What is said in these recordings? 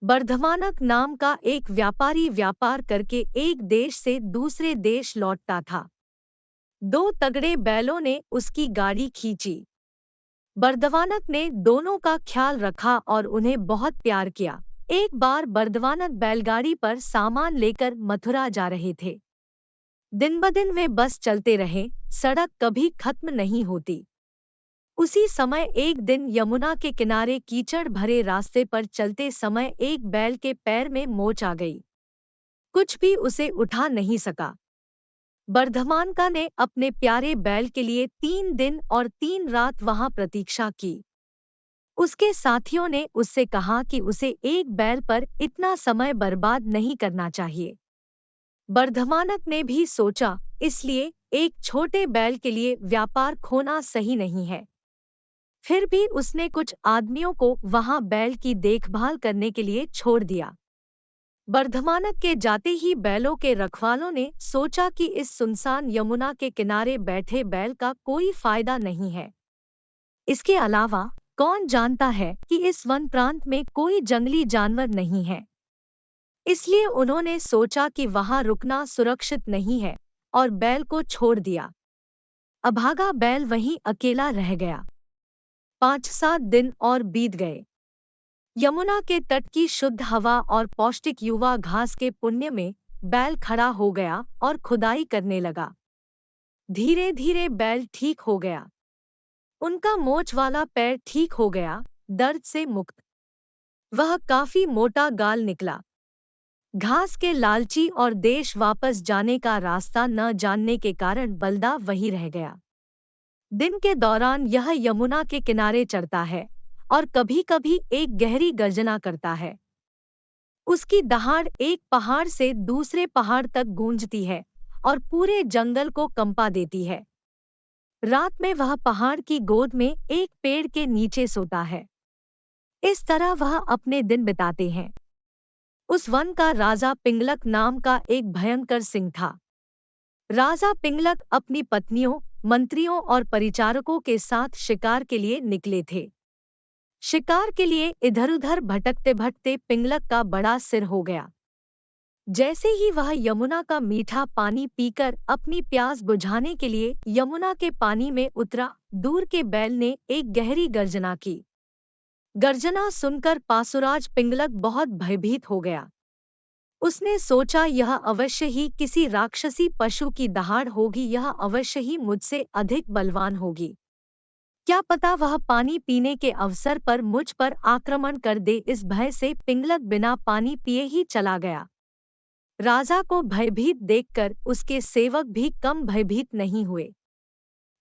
बर्धमानक नाम का एक व्यापारी व्यापार करके एक देश से दूसरे देश लौटता था। दो तगड़े बैलों ने उसकी गाड़ी खींची। बर्दवानक ने दोनों का ख्याल रखा और उन्हें बहुत प्यार किया। एक बार बर्दवानक बैलगाड़ी पर सामान लेकर मथुरा जा रहे थे। दिन ब दिन वे बस चलते रहे, सड़क कभी खत्म नहीं होती। उसी समय एक दिन यमुना के किनारे कीचड़ भरे रास्ते पर चलते समय एक बैल के पैर में मोच आ गई। कुछ भी उसे उठा नहीं सका। बर्धमानका ने अपने प्यारे बैल के लिए 3 दिन और 3 रात वहां प्रतीक्षा की। उसके साथियों ने उससे कहा कि उसे एक बैल पर इतना समय बर्बाद नहीं करना चाहिए। बर्धमानक ने भी सोचा, इसलिए एक छोटे बैल के लिए व्यापार खोना सही नहीं है। फिर भी उसने कुछ आदमियों को वहां बैल की देखभाल करने के लिए छोड़ दिया। बर्धमानक के जाते ही बैलों के रखवालों ने सोचा कि इस सुनसान यमुना के किनारे बैठे बैल का कोई फायदा नहीं है। इसके अलावा कौन जानता है कि इस वन प्रांत में कोई जंगली जानवर नहीं है। इसलिए उन्होंने सोचा कि वहां रुकना सुरक्षित नहीं है और बैल को छोड़ दिया। अभागा बैल वहीं अकेला रह गया। 5-7 दिन और बीत गए। यमुना के तट की शुद्ध हवा और पौष्टिक युवा घास के पुण्य में बैल खड़ा हो गया और खुदाई करने लगा। धीरे धीरे बैल ठीक हो गया। उनका मोच वाला पैर ठीक हो गया, दर्द से मुक्त। वह काफी मोटा गाल निकला। घास के लालची और देश वापस जाने का रास्ता न जानने के कारण बलदा वहीं रह गया। दिन के दौरान यह यमुना के किनारे चरता है और कभी-कभी एक गहरी गर्जना करता है। उसकी दहाड़ एक पहाड़ से दूसरे पहाड़ तक गूंजती है और पूरे जंगल को कंपा देती है। रात में वह पहाड़ की गोद में एक पेड़ के नीचे सोता है। इस तरह वह अपने दिन बिताते हैं। उस वन का राजा पिंगलक नाम का एक भयंकर सिंह था। राजा पिंगलक अपनी पत्नियों, मंत्रियों और परिचारकों के साथ शिकार के लिए निकले थे। शिकार के लिए इधर-उधर भटकते भटकते पिंगलक का बड़ा सिर हो गया। जैसे ही वह यमुना का मीठा पानी पीकर अपनी प्यास बुझाने के लिए यमुना के पानी में उतरा, दूर के बैल ने एक गहरी गर्जना की। गर्जना सुनकर पासुराज पिंगलक बहुत भयभीत हो गया। उसने सोचा, यह अवश्य ही किसी राक्षसी पशु की दहाड़ होगी, यह अवश्य ही मुझसे अधिक बलवान होगी। क्या पता वह पानी पीने के अवसर पर मुझ पर आक्रमण कर दे। इस भय से पिंगलक बिना पानी पिए ही चला गया। राजा को भयभीत देखकर उसके सेवक भी कम भयभीत नहीं हुए।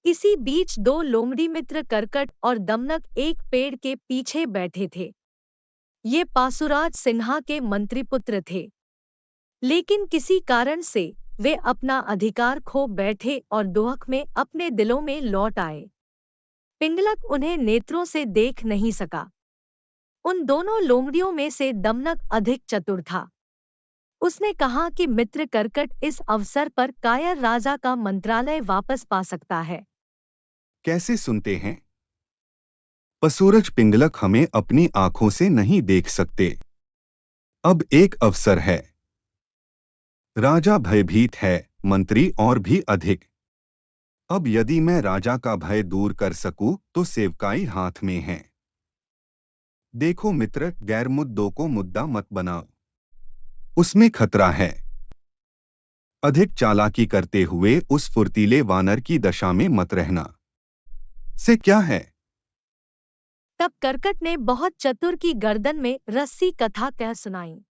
इसी बीच दो लोमड़ी मित्र करकट और दमनक एक पेड़ के पीछे बैठे थे। ये पासुराज सिन्हा के मंत्रीपुत्र थे, लेकिन किसी कारण से वे अपना अधिकार खो बैठे और दोहक में अपने दिलों में लौट आए। पिंगलक उन्हें नेत्रों से देख नहीं सका। उन दोनों लोमड़ियों में से दमनक अधिक चतुर था। उसने कहा कि मित्र करकट, इस अवसर पर कायर राजा का मंत्रालय वापस पा सकता है। कैसे सुनते हैं? पसूरज पिंगलक हमें अपनी आंखों से नहीं देख सकते। अब एक अवसर है। राजा भयभीत है, मंत्री और भी अधिक। अब यदि मैं राजा का भय दूर कर सकूं तो सेवकाई हाथ में है। देखो मित्र, गैर मुद्दों को मुद्दा मत बनाओ, उसमें खतरा है। अधिक चालाकी करते हुए उस फुर्तीले वानर की दशा में मत रहना। से क्या है? तब करकट ने बहुत चतुर की गर्दन में रस्सी कथा कह सुनाई।